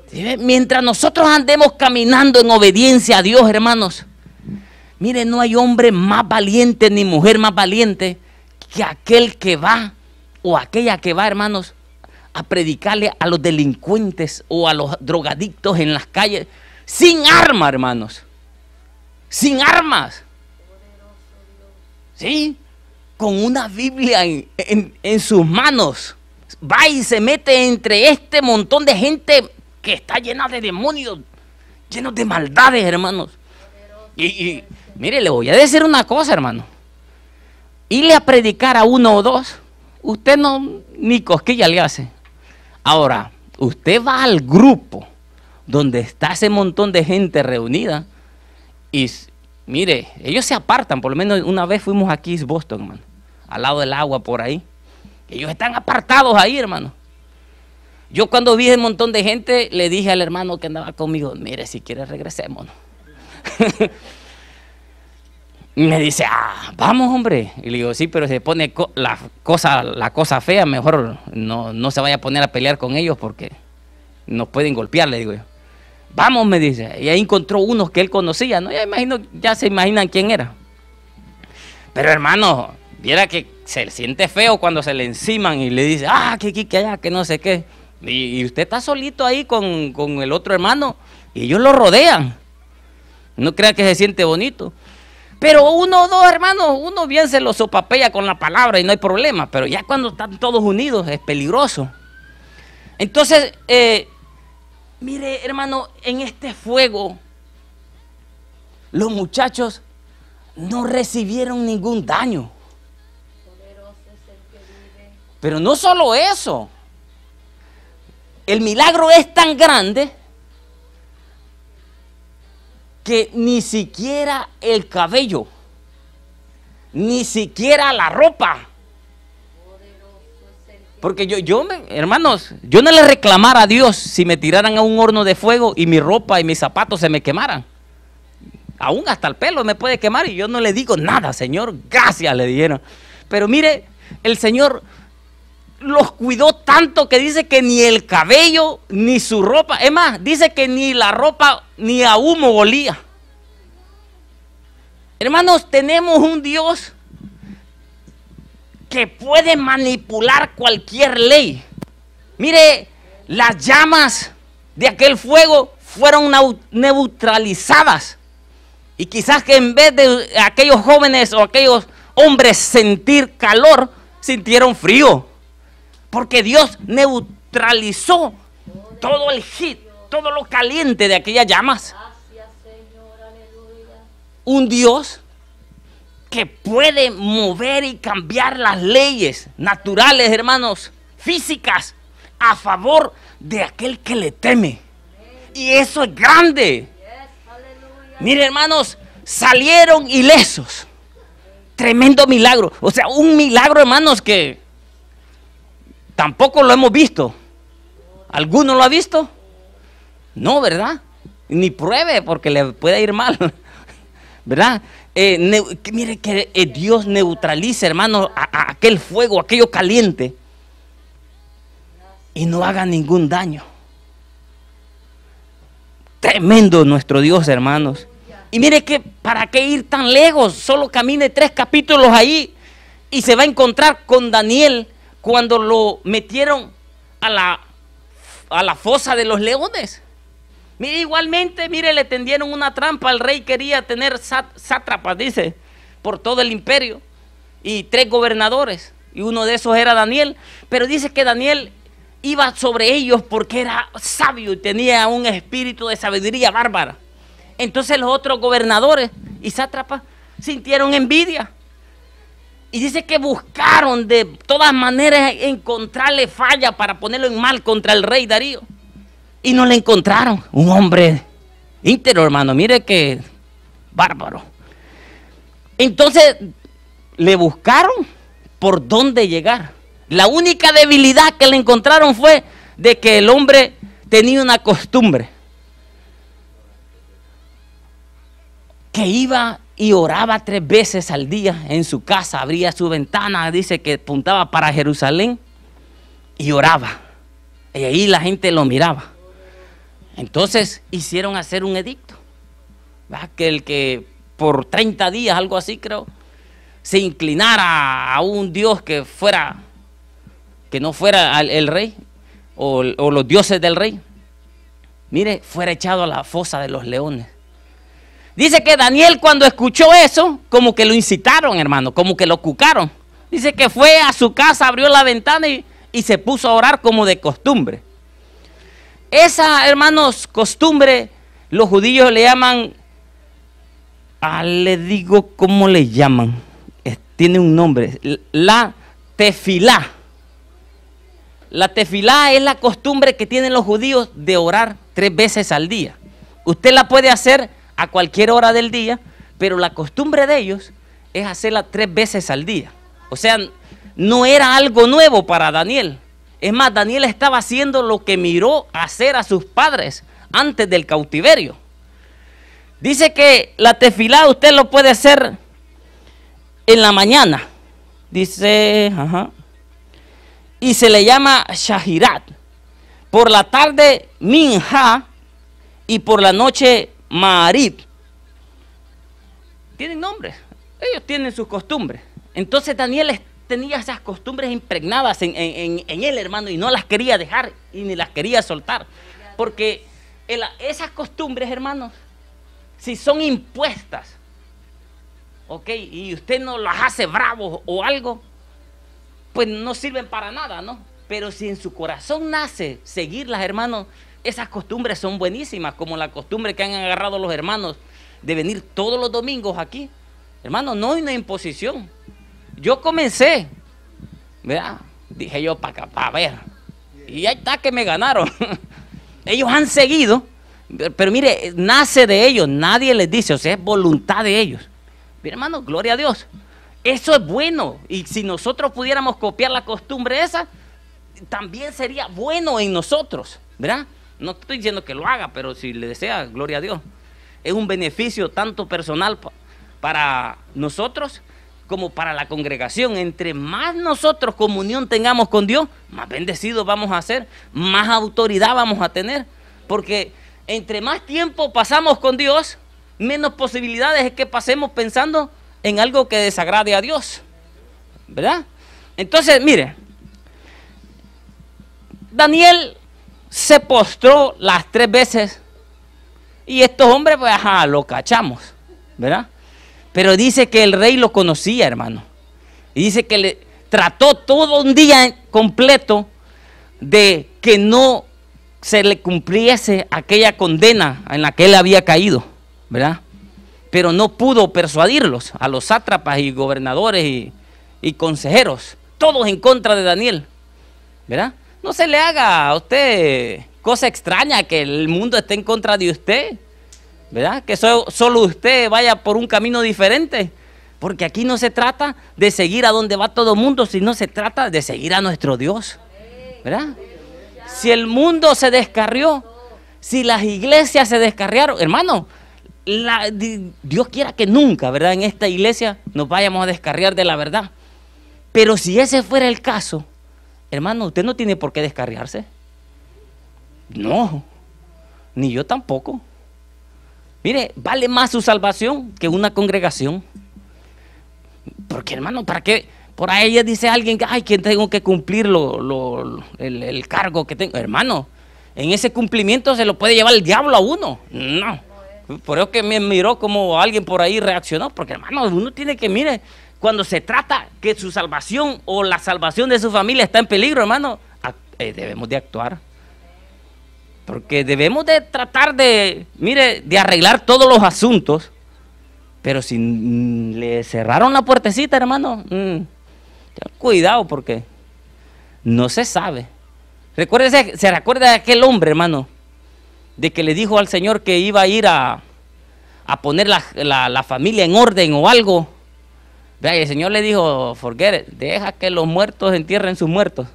¿Sí? Mientras nosotros andemos caminando en obediencia a Dios, hermanos, mire, no hay hombre más valiente ni mujer más valiente que aquel que va o aquella que va, hermanos, a predicarle a los delincuentes o a los drogadictos en las calles. sin arma, hermanos. Sin armas. ¿Sí? Con una Biblia en sus manos. Va y se mete entre este montón de gente que está llena de demonios, llenos de maldades, hermanos. Y mire, le voy a decir una cosa, hermano. Irle a predicar a uno o dos, usted no, ni cosquilla le hace. Ahora, usted va al grupo donde está ese montón de gente reunida y mire, ellos se apartan. Por lo menos una vez fuimos aquí a Boston, hermano, al lado del agua por ahí. Ellos están apartados ahí, hermano. Yo cuando vi ese montón de gente, le dije al hermano que andaba conmigo, mire, si quiere regresémonos. Y me dice, vamos, hombre. Y le digo, sí, pero se pone la cosa fea, mejor no se vaya a poner a pelear con ellos porque nos pueden golpear, le digo yo. Vamos, me dice. Y ahí encontró unos que él conocía, ¿no? Ya se imaginan quién era. Pero hermano, viera que se siente feo cuando se le enciman y le dice, que aquí, que allá, que no sé qué. Y usted está solito ahí con el otro hermano y ellos lo rodean. No crea que se siente bonito. Pero uno o dos hermanos, uno bien se lo sopapea con la palabra y no hay problema. Pero ya cuando están todos unidos es peligroso. Entonces, mire, hermano, en este fuego, los muchachos no recibieron ningún daño. Pero no solo eso. El milagro es tan grande que ni siquiera el cabello, ni siquiera la ropa. Porque hermanos, yo no le reclamara a Dios si me tiraran a un horno de fuego y mi ropa y mis zapatos se me quemaran. Aún hasta el pelo me puede quemar y yo no le digo nada, Señor, gracias, le dijeron. Pero mire, el Señor los cuidó tanto que dice que ni el cabello, ni su ropa, es más, dice que ni la ropa ni a humo olía. Hermanos, tenemos un Dios que puede manipular cualquier ley. Mire, las llamas de aquel fuego fueron neutralizadas. Y quizás que en vez de aquellos jóvenes o aquellos hombres sentir calor, sintieron frío. Porque Dios neutralizó todo el heat, todo lo caliente de aquellas llamas. Un Dios que puede mover y cambiar las leyes naturales, hermanos, físicas, a favor de aquel que le teme. Y eso es grande. Mire, hermanos, salieron ilesos. Tremendo milagro. O sea, un milagro, hermanos, que tampoco lo hemos visto. ¿Alguno lo ha visto? No, ¿verdad? Ni pruebe porque le puede ir mal. ¿Verdad? Mire que Dios neutraliza, hermano, a aquel fuego, aquello caliente, y no haga ningún daño. Tremendo nuestro Dios, hermanos. Y mire que para qué ir tan lejos, solo camine 3 capítulos ahí y se va a encontrar con Daniel cuando lo metieron a la fosa de los leones. Mire, igualmente, mire, le tendieron una trampa. El rey quería tener sátrapas, dice, por todo el imperio, y 3 gobernadores, y uno de esos era Daniel. Pero dice que Daniel iba sobre ellos porque era sabio y tenía un espíritu de sabiduría bárbara. Entonces los otros gobernadores y sátrapas sintieron envidia. Y dice que buscaron de todas maneras encontrarle falla para ponerlo en mal contra el rey Darío. Y no le encontraron. Un hombre íntegro, hermano. Mire que bárbaro. Entonces le buscaron por dónde llegar. La única debilidad que le encontraron fue de que el hombre tenía una costumbre. Que iba y oraba 3 veces al día en su casa. Abría su ventana, dice que apuntaba para Jerusalén y oraba. Y ahí la gente lo miraba. Entonces hicieron hacer un edicto, ¿verdad? Que el que por 30 días, algo así creo, se inclinara a un dios que no fuera el rey o los dioses del rey, mire, fuera echado a la fosa de los leones. Dice que Daniel, cuando escuchó eso, como que lo incitaron, hermano, como que lo cucaron. Dice que fue a su casa, abrió la ventana y se puso a orar como de costumbre. Esa, hermanos, costumbre, los judíos le llaman, le digo cómo le llaman, tiene un nombre, la tefilá. La tefilá es la costumbre que tienen los judíos de orar 3 veces al día. Usted la puede hacer a cualquier hora del día, pero la costumbre de ellos es hacerla 3 veces al día. O sea, no era algo nuevo para Daniel. Es más, Daniel estaba haciendo lo que miró hacer a sus padres antes del cautiverio. Dice que la tefilá usted lo puede hacer en la mañana. Dice, y se le llama shahirat. Por la tarde, minja, y por la noche, ma'arib. Tienen nombres, ellos tienen sus costumbres. Entonces Daniel tenía esas costumbres impregnadas en él, hermano, y no las quería dejar y ni las quería soltar. Porque esas costumbres, hermanos, si son impuestas, ok, y usted no las hace bravos o algo, pues no sirven para nada, ¿no? Pero si en su corazón nace seguirlas, hermanos, esas costumbres son buenísimas, como la costumbre que han agarrado los hermanos de venir todos los domingos aquí. Hermano, no hay una imposición. Yo comencé, ¿verdad? Dije yo para ver, y ahí está que me ganaron. Ellos han seguido, pero mire, nace de ellos, nadie les dice, o sea, es voluntad de ellos. Mire, hermano, gloria a Dios. Eso es bueno, y si nosotros pudiéramos copiar la costumbre esa, también sería bueno en nosotros, ¿verdad? No estoy diciendo que lo haga, pero si le desea, gloria a Dios. Es un beneficio tanto personal para nosotros como para la congregación. Entre más nosotros comunión tengamos con Dios, más bendecidos vamos a ser, más autoridad vamos a tener. Porque entre más tiempo pasamos con Dios, menos posibilidades es que pasemos pensando en algo que desagrade a Dios, ¿verdad? Entonces, mire, Daniel se postró las 3 veces y estos hombres, pues, lo cachamos, ¿verdad? Pero dice que el rey lo conocía, hermano. Y dice que le trató todo un día completo de que no se le cumpliese aquella condena en la que él había caído, ¿verdad? Pero no pudo persuadirlos, a los sátrapas y gobernadores y consejeros, todos en contra de Daniel, ¿verdad? No se le haga a usted cosa extraña que el mundo esté en contra de usted, ¿verdad? Que solo usted vaya por un camino diferente, porque aquí no se trata de seguir a donde va todo el mundo, sino se trata de seguir a nuestro Dios, ¿verdad? Si el mundo se descarrió, si las iglesias se descarriaron, hermano, Dios quiera que nunca, ¿verdad? En esta iglesia nos vayamos a descarriar de la verdad. Pero si ese fuera el caso, hermano, usted no tiene por qué descarriarse. No, ni yo tampoco. Mire, vale más su salvación que una congregación. Porque, hermano, ¿para qué? Por ahí dice alguien que, ay, que tengo que cumplir el cargo que tengo. Hermano, en ese cumplimiento se lo puede llevar el diablo a uno. No. Por eso que me miró como alguien por ahí reaccionó. Porque, hermano, uno tiene que, mire, cuando se trata que su salvación o la salvación de su familia está en peligro, hermano, debemos de actuar. Porque debemos de tratar de, mire, de arreglar todos los asuntos. Pero si le cerraron la puertecita, hermano, cuidado, porque no se sabe. Recuérdese, se recuerda de aquel hombre, hermano, de que le dijo al Señor que iba a ir a poner la familia en orden o algo. Vea, y el Señor le dijo, forget it, deja que los muertos entierren sus muertos.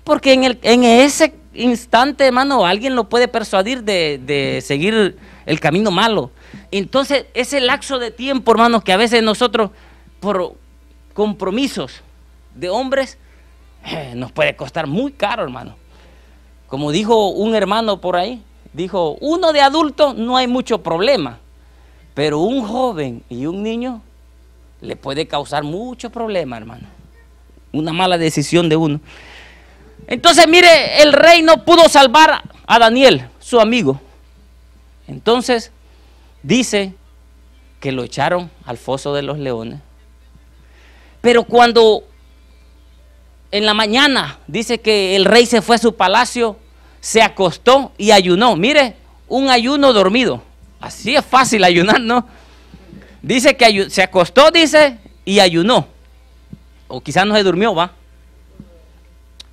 Porque en ese instante, hermano, alguien lo puede persuadir de seguir el camino malo. Entonces, ese lapso de tiempo, hermanos, que a veces nosotros, por compromisos de hombres, nos puede costar muy caro, hermano. Como dijo un hermano por ahí, dijo, uno de adulto no hay mucho problema, pero un joven y un niño le puede causar mucho problema, hermano. Una mala decisión de uno. Entonces, mire, el rey no pudo salvar a Daniel. su amigo. Entonces dice que lo echaron al foso de los leones. Pero cuando en la mañana dice que el rey se fue a su palacio, se acostó y ayunó. Mire, un ayuno dormido. Así es fácil ayunar, ¿no? Dice que se acostó, dice, y ayunó. O quizás no se durmió, ¿va?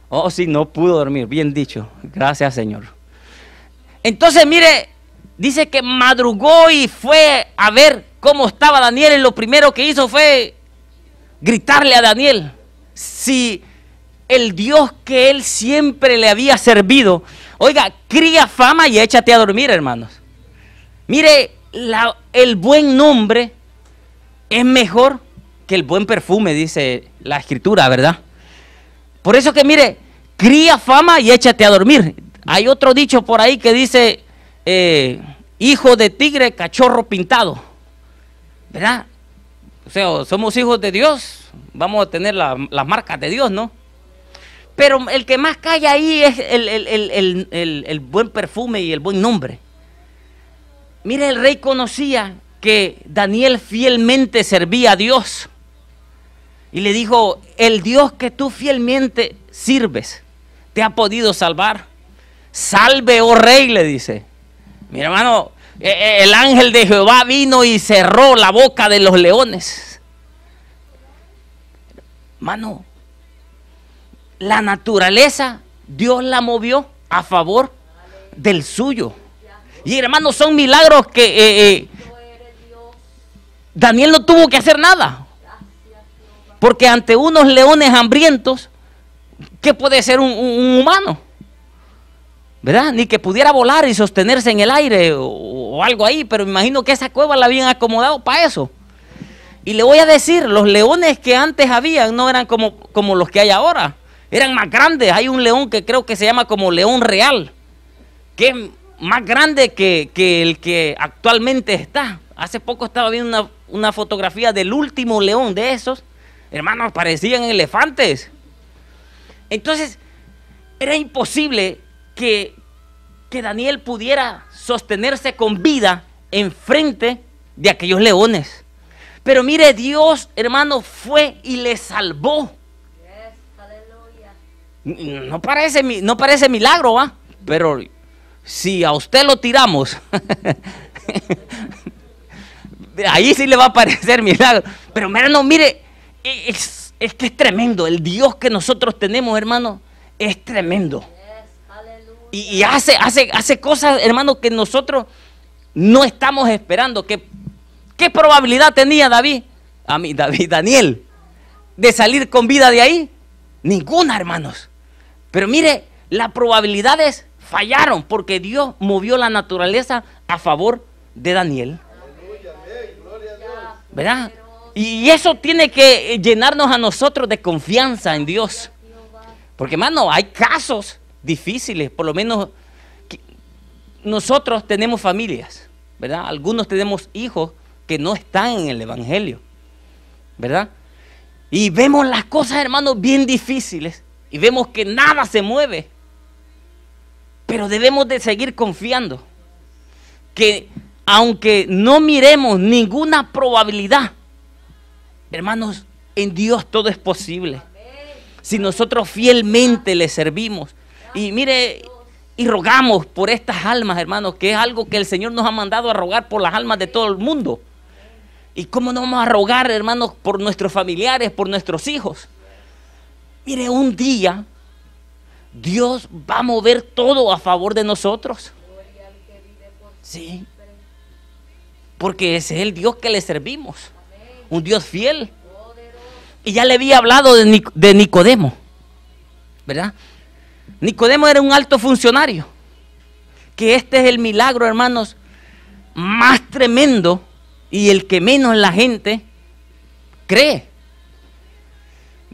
Oh, sí, no pudo dormir. Bien dicho. Gracias, Señor. Entonces, mire, dice que madrugó y fue a ver cómo estaba Daniel. Y lo primero que hizo fue gritarle a Daniel si el Dios que él siempre le había servido, oiga, cría fama y échate a dormir, hermanos. Mire, el buen nombre es mejor que el buen perfume, dice la escritura, ¿verdad? Por eso que mire, cría fama y échate a dormir. Hay otro dicho por ahí que dice, hijo de tigre, cachorro pintado, ¿verdad? O sea, somos hijos de Dios, vamos a tener las marcas de Dios, ¿no? Pero el que más calla ahí es el buen perfume y el buen nombre. Mire, el rey conocía que Daniel fielmente servía a Dios. Y le dijo, el Dios que tú fielmente sirves, te ha podido salvar. Salve, oh rey, le dice. Mi hermano, el ángel de Jehová vino y cerró la boca de los leones. Hermano, la naturaleza, Dios la movió a favor del suyo. Y hermano, son milagros que Daniel no tuvo que hacer nada. Porque ante unos leones hambrientos, ¿qué puede ser un humano? ¿Verdad? Ni que pudiera volar y sostenerse en el aire o algo ahí, pero me imagino que esa cueva la habían acomodado para eso. Y le voy a decir, los leones que antes habían no eran como los que hay ahora, eran más grandes. Hay un león que creo que se llama como león real, que es más grande que el que actualmente está. Hace poco estaba viendo una fotografía del último león de esos. Hermanos, parecían elefantes. Entonces, era imposible que Daniel pudiera sostenerse con vida enfrente de aquellos leones. Pero mire, Dios, hermano, fue y le salvó. No parece milagro, ¿va? Pero si a usted lo tiramos, ahí sí le va a parecer milagro. Pero hermano, mire, es que es tremendo. El Dios que nosotros tenemos, hermano, es tremendo. Y hace cosas, hermano, que nosotros no estamos esperando. ¿Qué probabilidad tenía Daniel, de salir con vida de ahí? Ninguna, hermanos. Pero mire, las probabilidades fallaron porque Dios movió la naturaleza a favor de Daniel. ¿Verdad? Y eso tiene que llenarnos a nosotros de confianza en Dios. Porque, hermano, hay casos difíciles. Por lo menos nosotros tenemos familias, ¿verdad? Algunos tenemos hijos que no están en el evangelio, ¿verdad? Y vemos las cosas, hermano, bien difíciles. Y vemos que nada se mueve. Pero debemos de seguir confiando. Que aunque no miremos ninguna probabilidad, hermanos, en Dios todo es posible. Si nosotros fielmente le servimos. Y mire, y rogamos por estas almas, hermanos, que es algo que el Señor nos ha mandado a rogar por las almas de todo el mundo. ¿Y cómo no vamos a rogar, hermanos, por nuestros familiares, por nuestros hijos? Mire, un día Dios va a mover todo a favor de nosotros. Sí. Porque ese es el Dios que le servimos. Un Dios fiel. Y ya le había hablado de Nicodemo, ¿verdad? Nicodemo era un alto funcionario. Que este es el milagro, hermanos, más tremendo y el que menos la gente cree.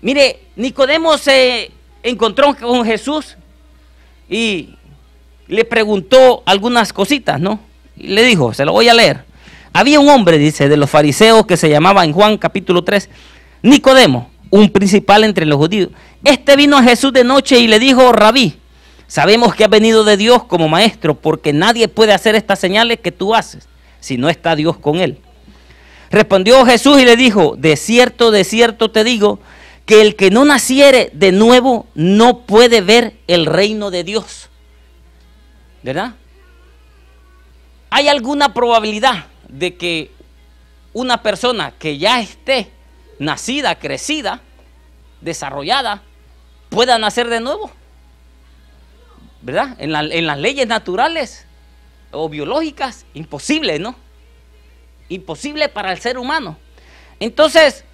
Mire, Nicodemo se encontró con Jesús y le preguntó algunas cositas, ¿no? Y le dijo, se lo voy a leer. Había un hombre, dice, de los fariseos que se llamaba en Juan capítulo 3, Nicodemo, un principal entre los judíos. Este vino a Jesús de noche y le dijo, Rabí, sabemos que has venido de Dios como maestro, porque nadie puede hacer estas señales que tú haces si no está Dios con él. Respondió Jesús y le dijo, de cierto te digo, que el que no naciere de nuevo no puede ver el reino de Dios. ¿Verdad? ¿Hay alguna probabilidad de que una persona que ya esté nacida, crecida, desarrollada, pueda nacer de nuevo? ¿Verdad? En las leyes naturales o biológicas, imposible, ¿no? Imposible para el ser humano. Entonces,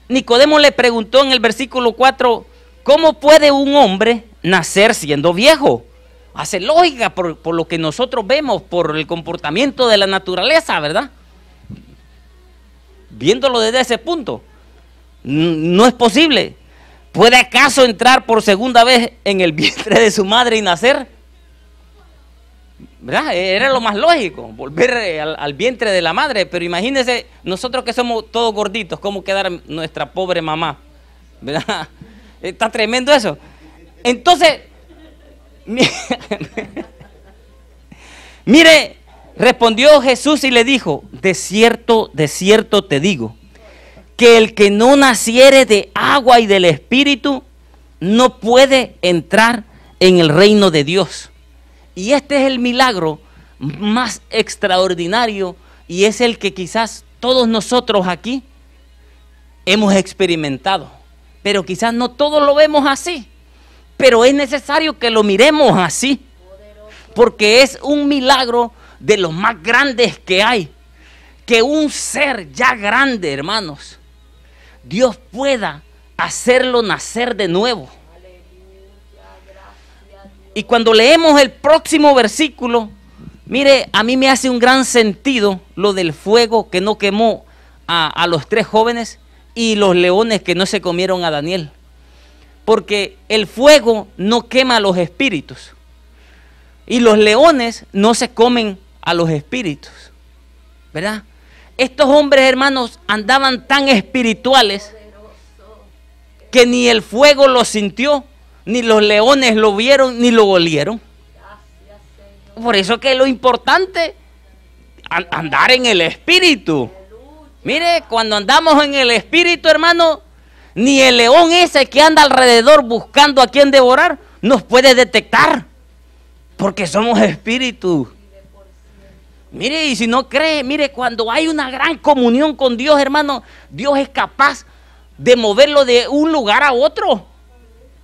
Nicodemo le preguntó en el versículo 4, ¿cómo puede un hombre nacer siendo viejo? Hace lógica por lo que nosotros vemos, por el comportamiento de la naturaleza, ¿verdad? Viéndolo desde ese punto, no es posible. ¿Puede acaso entrar por segunda vez en el vientre de su madre y nacer? ¿Verdad? Era lo más lógico, volver al vientre de la madre. Pero imagínense, nosotros que somos todos gorditos, ¿cómo quedar nuestra pobre mamá? ¿Verdad? Está tremendo eso. Entonces, mire, respondió Jesús y le dijo, de cierto te digo, que el que no naciere de agua y del Espíritu no puede entrar en el reino de Dios. Y este es el milagro más extraordinario y es el que quizás todos nosotros aquí hemos experimentado. Pero quizás no todos lo vemos así. Pero es necesario que lo miremos así. Porque es un milagro de los más grandes que hay. Que un ser ya grande, hermanos, Dios pueda hacerlo nacer de nuevo. Y cuando leemos el próximo versículo, mire, a mí me hace un gran sentido lo del fuego que no quemó a los 3 jóvenes y los leones que no se comieron a Daniel. Porque el fuego no quema a los espíritus y los leones no se comen a los espíritus, ¿verdad? Estos hombres, hermanos, andaban tan espirituales que ni el fuego los sintió, ni los leones lo vieron, ni lo olieron. Por eso que es lo importante, andar en el espíritu. Mire, cuando andamos en el espíritu, hermano, ni el león ese que anda alrededor buscando a quien devorar, nos puede detectar. Porque somos espíritu. Mire, y si no cree, mire, cuando hay una gran comunión con Dios, hermano, Dios es capaz de moverlo de un lugar a otro.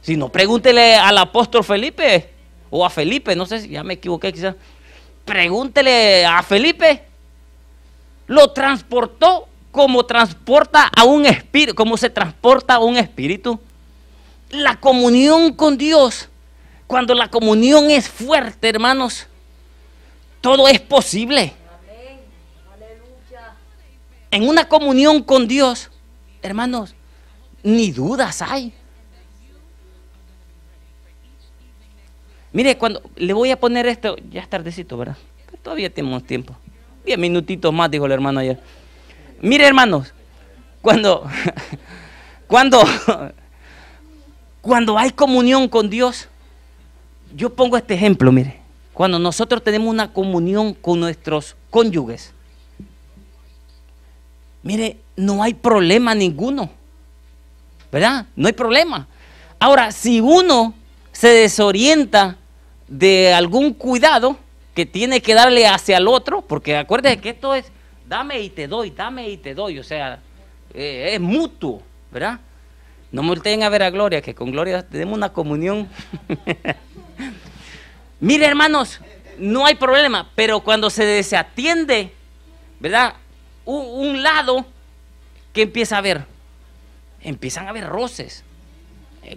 Si no, pregúntele al apóstol Felipe, o a Felipe, no sé si ya me equivoqué quizás. Pregúntele a Felipe. Lo transportó como transporta a un espíritu, como se transporta a un espíritu. La comunión con Dios, cuando la comunión es fuerte, hermanos, todo es posible. En una comunión con Dios, hermanos, ni dudas hay. Mire, cuando le voy a poner esto, ya es tardecito, ¿verdad? Pero todavía tenemos tiempo. 10 minutitos más, dijo el hermano ayer. Mire, hermanos, cuando hay comunión con Dios, yo pongo este ejemplo, mire. Cuando nosotros tenemos una comunión con nuestros cónyuges, mire, no hay problema ninguno, ¿verdad? No hay problema. Ahora, si uno se desorienta de algún cuidado que tiene que darle hacia el otro, porque acuérdense que esto es dame y te doy, o sea, es mutuo, ¿verdad? No me volteen a ver a Gloria, que con Gloria tenemos una comunión. Mire, hermanos, no hay problema, pero cuando se desatiende, ¿verdad? Un lado, que empiezan a haber roces,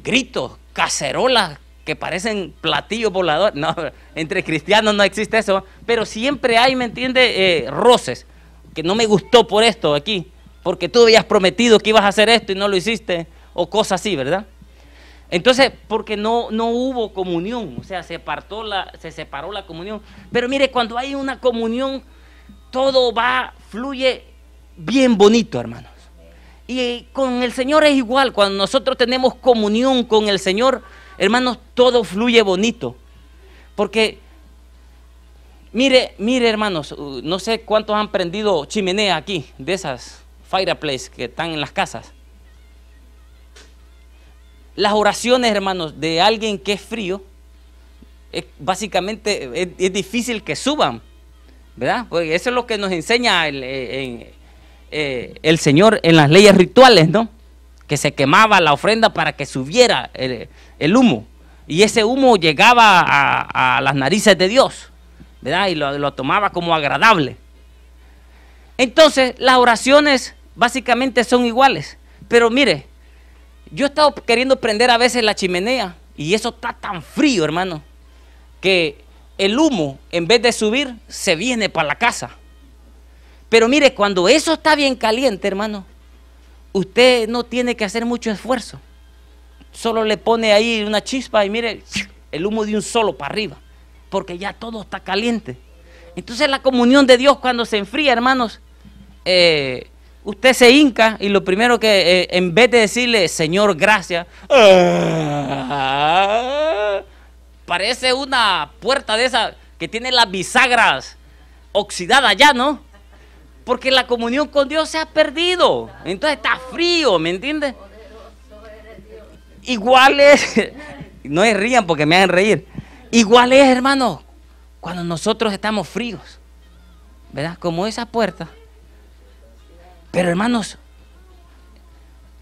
gritos, cacerolas que parecen platillos voladores. No, entre cristianos no existe eso, pero siempre hay, ¿me entiende? Roces, que no me gustó por esto aquí, porque tú habías prometido que ibas a hacer esto y no lo hiciste, o cosas así, ¿verdad? Entonces, porque no hubo comunión, o sea, se separó la comunión. Pero mire, cuando hay una comunión, todo fluye bien bonito, hermanos. Y con el Señor es igual. Cuando nosotros tenemos comunión con el Señor, hermanos, todo fluye bonito. Porque, mire, hermanos, no sé cuántos han prendido chimenea aquí, de esas fireplace que están en las casas. Las oraciones, hermanos, de alguien que es frío, básicamente es difícil que suban, ¿verdad? Porque eso es lo que nos enseña el Señor en las leyes rituales, ¿no? Que se quemaba la ofrenda para que subiera el humo. Y ese humo llegaba a las narices de Dios, ¿verdad? Y lo tomaba como agradable. Entonces, las oraciones básicamente son iguales. Pero mire, yo he estado queriendo prender a veces la chimenea y eso está tan frío, hermano, que el humo, en vez de subir, se viene para la casa. Pero mire, cuando eso está bien caliente, hermano, usted no tiene que hacer mucho esfuerzo. Solo le pone ahí una chispa y mire, el humo de un solo para arriba, porque ya todo está caliente. Entonces la comunión de Dios cuando se enfría, hermanos, usted se hinca y lo primero que, en vez de decirle, Señor, gracias, parece una puerta de esa que tiene las bisagras oxidadas ya, ¿no? Porque la comunión con Dios se ha perdido. Entonces está frío, ¿me entiendes? Igual es, no se rían porque me hacen reír. Igual es, hermano, cuando nosotros estamos fríos, ¿verdad? Como esa puerta. Pero, hermanos,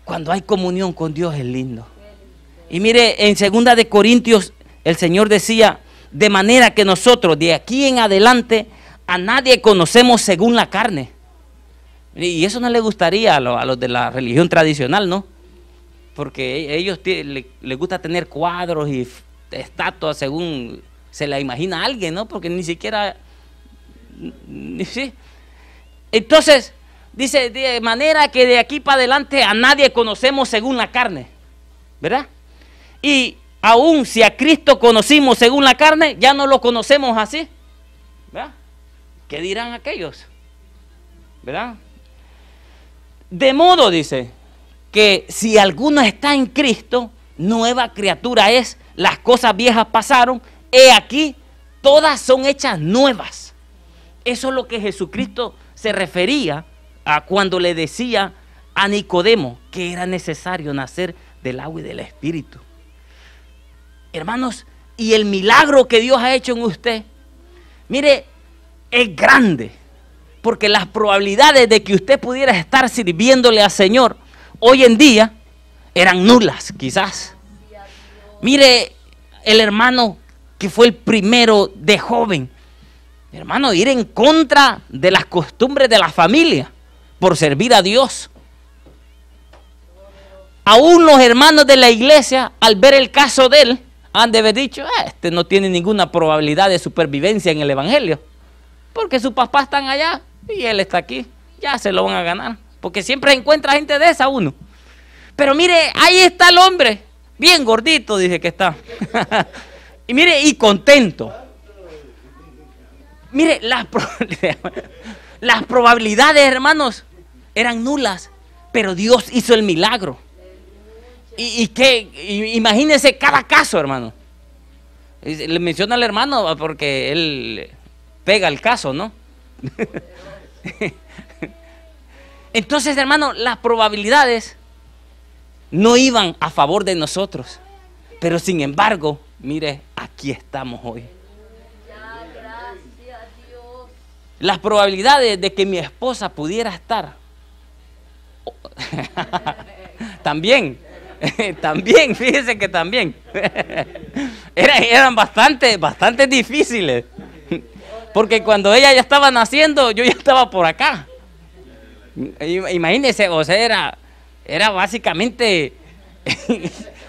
cuando hay comunión con Dios es lindo. Y mire, en 2 de Corintios, el Señor decía, de manera que nosotros de aquí en adelante a nadie conocemos según la carne. Y eso no le gustaría a los de la religión tradicional, ¿no? Porque ellos les gusta tener cuadros y estatuas según se la imagina a alguien, ¿no? Porque ni siquiera... ¿sí? Entonces, dice, de manera que de aquí para adelante a nadie conocemos según la carne, ¿verdad? Y aún si a Cristo conocimos según la carne, ya no lo conocemos así, ¿verdad? ¿Qué dirán aquellos? ¿Verdad? De modo, dice, que si alguno está en Cristo, nueva criatura es, las cosas viejas pasaron, he aquí, todas son hechas nuevas. Eso es lo que Jesucristo se refería a cuando le decía a Nicodemo que era necesario nacer del agua y del Espíritu. Hermanos, y el milagro que Dios ha hecho en usted, mire, es grande, porque las probabilidades de que usted pudiera estar sirviéndole al Señor hoy en día eran nulas, quizás. Mire, el hermano que fue el primero de joven, hermano, ir en contra de las costumbres de la familia por servir a Dios. Aún los hermanos de la iglesia, al ver el caso de él, han de haber dicho, este no tiene ninguna probabilidad de supervivencia en el evangelio, porque sus papás están allá y él está aquí, ya se lo van a ganar, porque siempre encuentra gente de esa uno. Pero mire, ahí está el hombre, bien gordito, dice que está. Y mire, y contento. Mire, las probabilidades, hermanos, eran nulas, pero Dios hizo el milagro. Imagínense cada caso, hermano. Le menciona al hermano porque él pega el caso, ¿no? Entonces, hermano, las probabilidades no iban a favor de nosotros, pero sin embargo, mire, aquí estamos hoy. Las probabilidades de que mi esposa pudiera estar también, fíjese que también eran bastante difíciles, porque cuando ella ya estaba naciendo, yo ya estaba por acá. Imagínense, o sea, era básicamente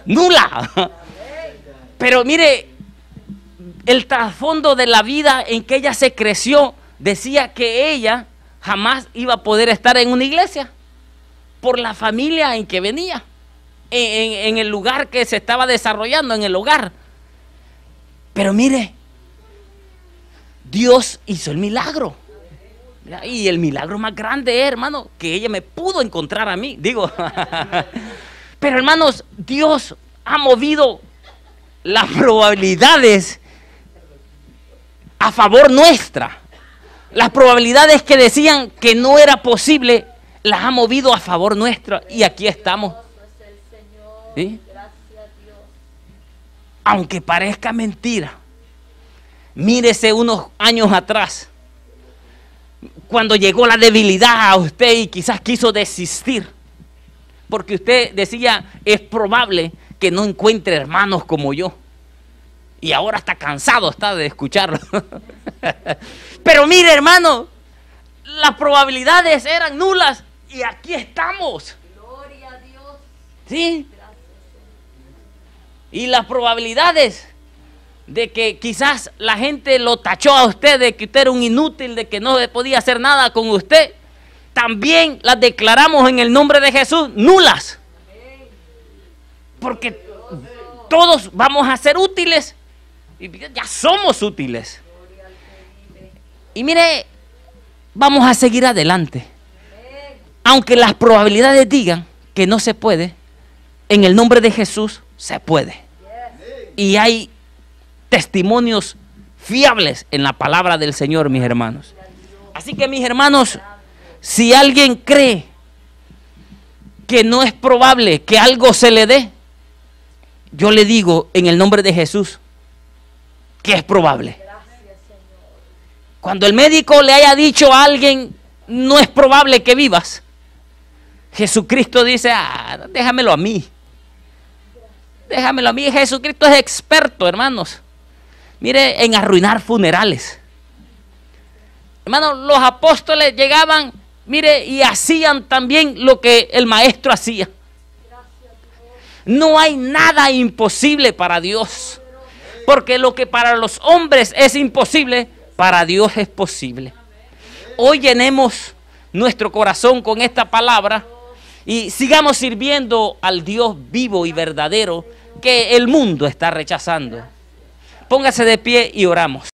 nula. Pero mire, el trasfondo de la vida en que ella se creció decía que ella jamás iba a poder estar en una iglesia por la familia en que venía, en el lugar que se estaba desarrollando, en el hogar. Pero mire, Dios hizo el milagro. Y el milagro más grande es, hermano, que ella me pudo encontrar a mí. Digo, pero hermanos, Dios ha movido las probabilidades a favor nuestra, las probabilidades que decían que no era posible, las ha movido a favor nuestra y aquí estamos. ¿Sí? Aunque parezca mentira, mírese unos años atrás, cuando llegó la debilidad a usted y quizás quiso desistir, porque usted decía, es probable que no encuentre hermanos como yo. Y ahora está cansado de escucharlo. Pero mire, hermano, las probabilidades eran nulas y aquí estamos. Gloria a Dios. ¿Sí? Y las probabilidades de que quizás la gente lo tachó a usted, de que usted era un inútil, de que no podía hacer nada con usted, también las declaramos en el nombre de Jesús nulas. Porque todos vamos a ser útiles y ya somos útiles. Y mire, vamos a seguir adelante. Aunque las probabilidades digan que no se puede, en el nombre de Jesús se puede. Y hay testimonios fiables en la palabra del Señor, mis hermanos. Así que, mis hermanos, si alguien cree que no es probable que algo se le dé, yo le digo en el nombre de Jesús que es probable. Cuando el médico le haya dicho a alguien, no es probable que vivas, Jesucristo dice, déjamelo a mí. Déjamelo a mí. Jesucristo es experto, hermanos. Mire, en arruinar funerales. Hermanos, los apóstoles llegaban, mire, y hacían también lo que el maestro hacía. No hay nada imposible para Dios. Porque lo que para los hombres es imposible, para Dios es posible. Hoy llenemos nuestro corazón con esta palabra y sigamos sirviendo al Dios vivo y verdadero que el mundo está rechazando. Póngase de pie y oramos.